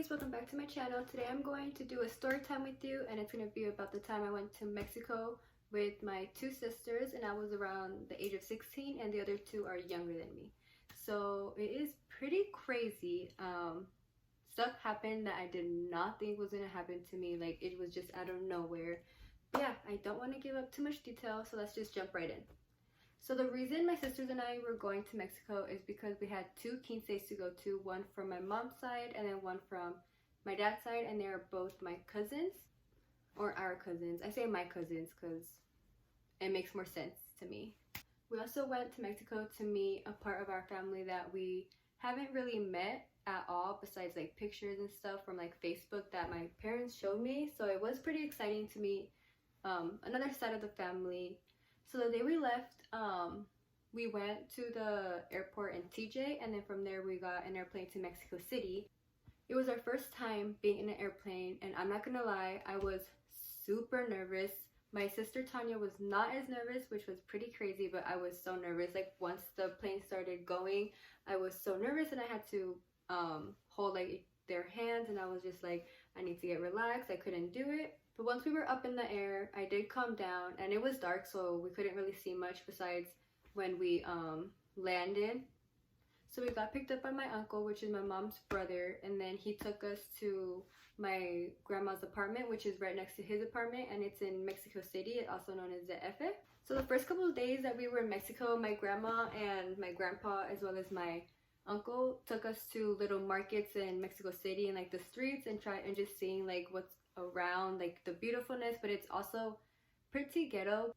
BADDIES, welcome back to my channel. Today I'm going to do a story time with you, and it's going to be about the time I went to Mexico with my two sisters, and I was around the age of 16 and the other two are younger than me. So it is pretty crazy. Stuff happened that I did not think was going to happen to me. Like, it was just out of nowhere. But yeah, I don't want to give up too much detail, so let's just jump right in. So the reason my sisters and I were going to Mexico is because we had two quinceañeras to go to, one from my mom's side and then one from my dad's side, and they're both my cousins, or our cousins. I say my cousins because it makes more sense to me. We also went to Mexico to meet a part of our family that we haven't really met at all, besides like pictures and stuff from like Facebook that my parents showed me. So it was pretty exciting to meet another side of the family. So the day we left, we went to the airport in TJ, and then from there we got an airplane to Mexico City. It was our first time being in an airplane, and I'm not gonna lie, I was super nervous. My sister Tanya was not as nervous, which was pretty crazy, but I was so nervous. Like, once the plane started going, I was so nervous, and I had to hold like their hands, and I was just like, I need to get relaxed. I couldn't do it. But once we were up in the air, I did calm down, and it was dark, so we couldn't really see much besides when we landed. So we got picked up by my uncle, which is my mom's brother, and then he took us to my grandma's apartment, which is right next to his apartment, and it's in Mexico City, also known as the F. So the first couple of days that we were in Mexico, my grandma and my grandpa, as well as my uncle, took us to little markets in Mexico City and like the streets, and just seeing like what's around, like the beautifulness, but it's also pretty ghetto.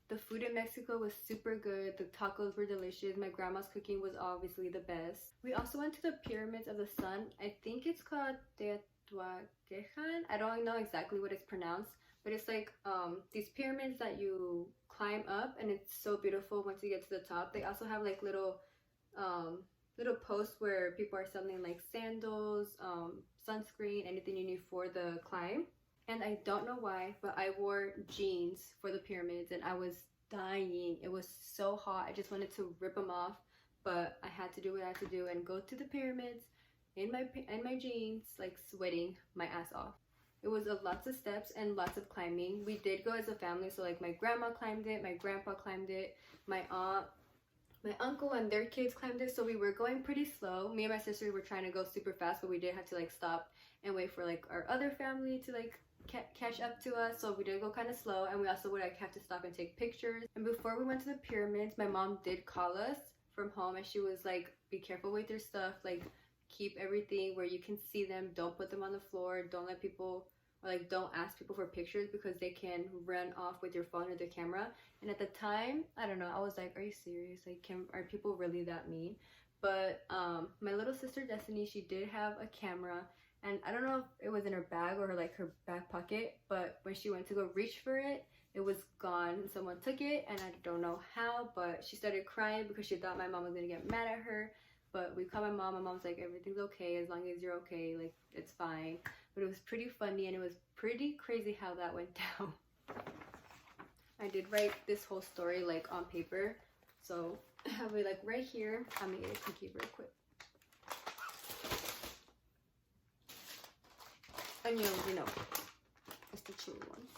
The food in Mexico was super good. The tacos were delicious. My grandma's cooking was obviously the best. We also went to the pyramids of the sun. I think it's called Teotihuacan. I don't know exactly what it's pronounced, but it's like these pyramids that you climb up, and it's so beautiful once you get to the top. They also have like little posts where people are selling like sandals, sunscreen, anything you need for the climb. And I don't know why, but I wore jeans for the pyramids, and I was dying. It was so hot. I just wanted to rip them off, but I had to do what I had to do and go to the pyramids in my jeans, like sweating my ass off. It was lots of steps and lots of climbing. We did go as a family, so like my grandma climbed it, my grandpa climbed it, my aunt, my uncle and their kids climbed it. So we were going pretty slow. Me and my sister were trying to go super fast, but we did have to like stop and wait for like our other family to like catch up to us. So we did go kind of slow, and we also would like have to stop and take pictures. And before we went to the pyramids, my mom did call us from home, and she was like, be careful with your stuff, like keep everything where you can see them, don't put them on the floor, don't let people, or like don't ask people for pictures because they can run off with your phone or their camera. And at the time, I don't know, I was like, are you serious? Like, are people really that mean? But my little sister Destiny, she did have a camera, and I don't know if it was in her bag or like her back pocket, but when she went to go reach for it, it was gone. Someone took it, and I don't know how, but she started crying because she thought my mom was gonna get mad at her. But we called my mom. My mom's like, everything's okay as long as you're okay, like it's fine. But it was pretty funny, and it was pretty crazy how that went down. I did write this whole story like on paper, so I have it like right here. I'm gonna get a cookie real quick. And you know, it's the chewy ones.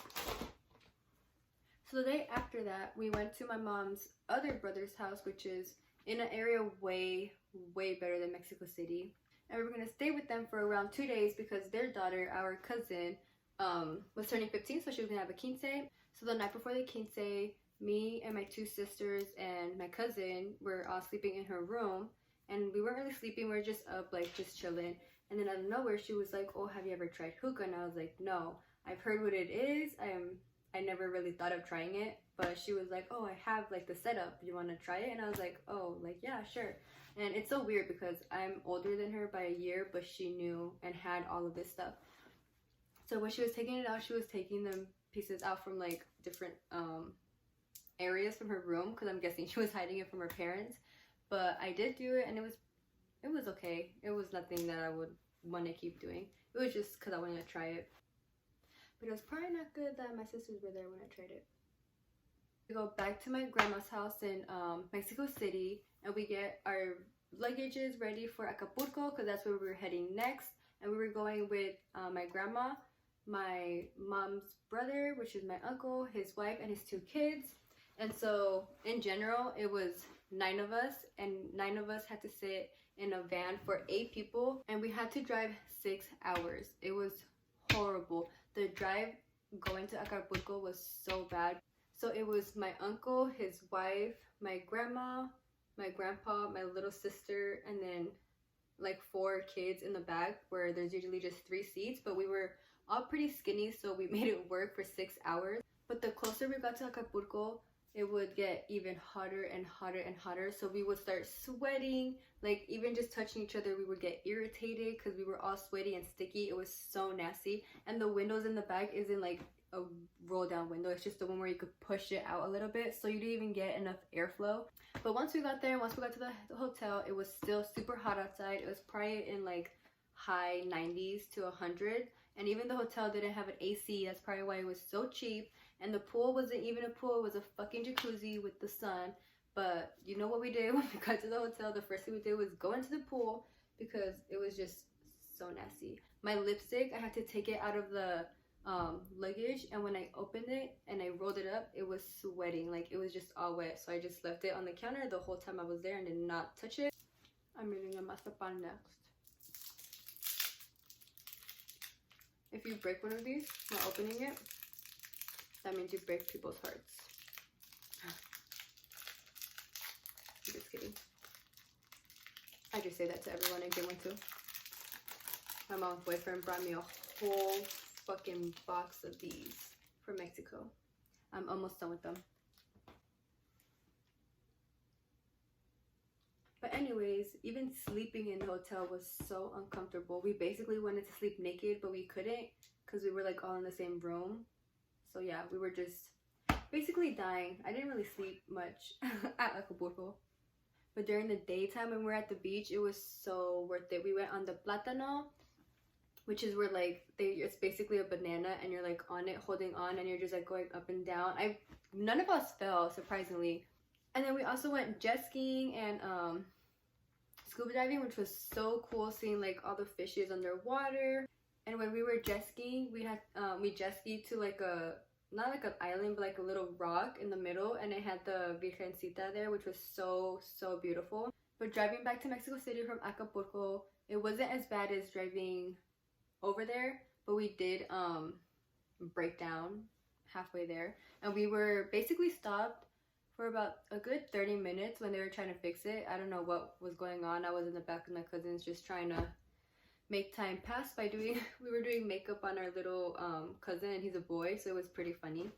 So the day after that, we went to my mom's other brother's house, which is in an area way better than Mexico City. And we were going to stay with them for around 2 days because their daughter, our cousin, was turning 15, so she was going to have a quince. So the night before the quince, me and my two sisters and my cousin were all sleeping in her room. And we weren't really sleeping, we were just up, like just chilling. And then out of nowhere, she was like, oh, have you ever tried hookah? And I was like, no. I've heard what it is. I never really thought of trying it. But she was like, oh, I have like the setup. Do you want to try it? And I was like, oh, like, yeah, sure. And it's so weird because I'm older than her by a year, but she knew and had all of this stuff. So when she was taking it out, she was taking them pieces out from like different areas from her room, because I'm guessing she was hiding it from her parents. But I did do it, and it was okay. It was nothing that I would want to keep doing. It was just because I wanted to try it. But it was probably not good that my sisters were there when I tried it. We go back to my grandma's house in Mexico City, and we get our luggages ready for Acapulco because that's where we were heading next. and we were going with my grandma, my mom's brother, which is my uncle, his wife, and his 2 kids. And so in general, it was 9 of us, and 9 of us had to sit in a van for 8 people, and we had to drive 6 hours. It was horrible. The drive going to Acapulco was so bad. So it was my uncle, his wife, my grandma, my grandpa, my little sister, and then like 4 kids in the back, where there's usually just 3 seats, but we were all pretty skinny, so we made it work for 6 hours. But the closer we got to Acapulco, it would get even hotter and hotter and hotter. So we would start sweating, like even just touching each other, we would get irritated because we were all sweaty and sticky. It was so nasty. And the windows in the back isn't like a roll down window, it's just the one where you could push it out a little bit, so you didn't even get enough airflow. But once we got there, once we got to the hotel, it was still super hot outside. It was probably in like high 90s to 100, and even the hotel didn't have an AC. That's probably why it was so cheap. And the pool wasn't even a pool, it was a fucking jacuzzi with the sun. But you know what we did when we got to the hotel? The first thing we did was go into the pool because it was just so nasty. My lipstick, I had to take it out of the luggage, and when I opened it and I rolled it up, it was sweating, like it was just all wet. So I just left it on the counter the whole time I was there and did not touch it. I'm eating a mazapan next. If you break one of these while opening it, that means you break people's hearts. I'm just kidding. I just say that to everyone I get one to. My mom's boyfriend brought me a whole fucking box of these from Mexico. I'm almost done with them. But anyways, even sleeping in the hotel was so uncomfortable. We basically wanted to sleep naked, but we couldn't because we were like all in the same room. So yeah, we were just basically dying. I didn't really sleep much at Acapulco. But during the daytime when we were at the beach, it was so worth it. We went on the Plátano, which is where like it's basically a banana and you're like on it holding on and you're just like going up and down. None of us fell, surprisingly. And then we also went jet skiing and scuba diving, which was so cool, seeing like all the fishes underwater. And when we were jet skiing, we jet skied to like not like an island, but like a little rock in the middle, and it had the Virgencita there, which was so beautiful. But driving back to Mexico City from Acapulco, it wasn't as bad as driving over there, but we did break down halfway there, and we were basically stopped for about a good 30 minutes when they were trying to fix it. I don't know what was going on. I was in the back with my cousins just trying to make time pass by we were doing makeup on our little cousin, and he's a boy, so it was pretty funny.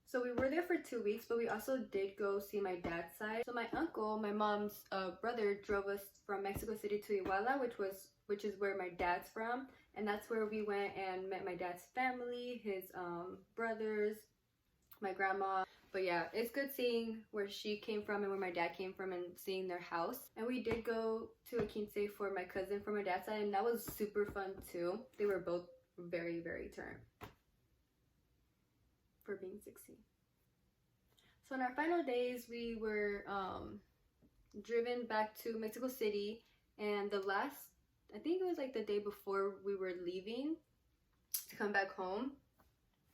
So we were there for 2 weeks, but we also did go see my dad's side. So my uncle, my mom's brother, drove us from Mexico City to Iguala, which is where my dad's from, and that's where we went and met my dad's family, his brothers, my grandma. But yeah, it's good seeing where she came from and where my dad came from and seeing their house. And we did go to a quince for my cousin from my dad's side, and that was super fun too. They were both very turned for being 16. So on our final days, we were driven back to Mexico City, and I think it was like the day before we were leaving to come back home,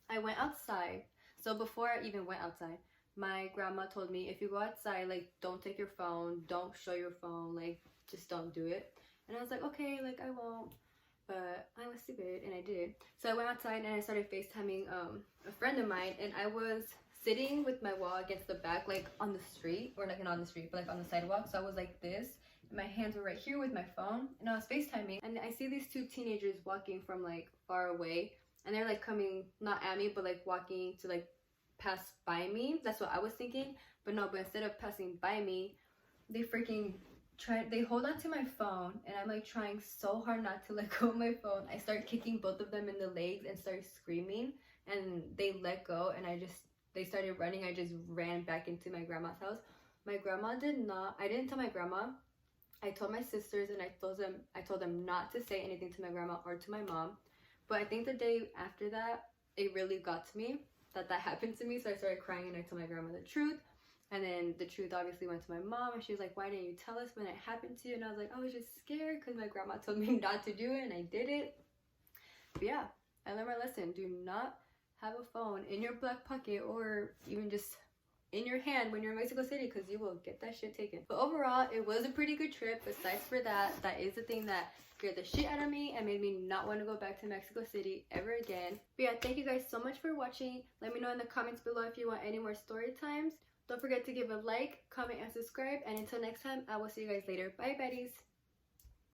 I went outside. So before I even went outside, my grandma told me, if you go outside, like, don't take your phone, don't show your phone, like, just don't do it. And I was like, okay, like, I won't. But I was stupid, and I did. So I went outside, and I started FaceTiming a friend of mine, and I was sitting with my wall against the back, like, on the street, or like, not on the street, but like on the sidewalk. So I was like this, and my hands were right here with my phone, and I was FaceTiming, and I see these 2 teenagers walking from, like, far away. And they're like coming, not at me, but like walking to like pass by me. That's what I was thinking. But no, but instead of passing by me, they freaking they hold on to my phone, and I'm like trying so hard not to let go of my phone. I start kicking both of them in the legs and start screaming, and they let go, and they started running. I just ran back into my grandma's house. My grandma I didn't tell my grandma. I told my sisters, and I told them not to say anything to my grandma or to my mom. But I think the day after that, it really got to me that happened to me. So I started crying, and I told my grandma the truth. And then the truth obviously went to my mom, and she was like, why didn't you tell us when it happened to you? And I was like, I was just scared because my grandma told me not to do it, and I did it. But yeah, I learned my lesson. Do not have a phone in your back pocket or even just in your hand when you're in Mexico City, because you will get that shit taken. But overall, it was a pretty good trip. Besides for that, that is the thing that scared the shit out of me and made me not want to go back to Mexico City ever again. But yeah, thank you guys so much for watching. Let me know in the comments below if you want any more story times. Don't forget to give a like, comment, and subscribe. And until next time, I will see you guys later. Bye, baddies.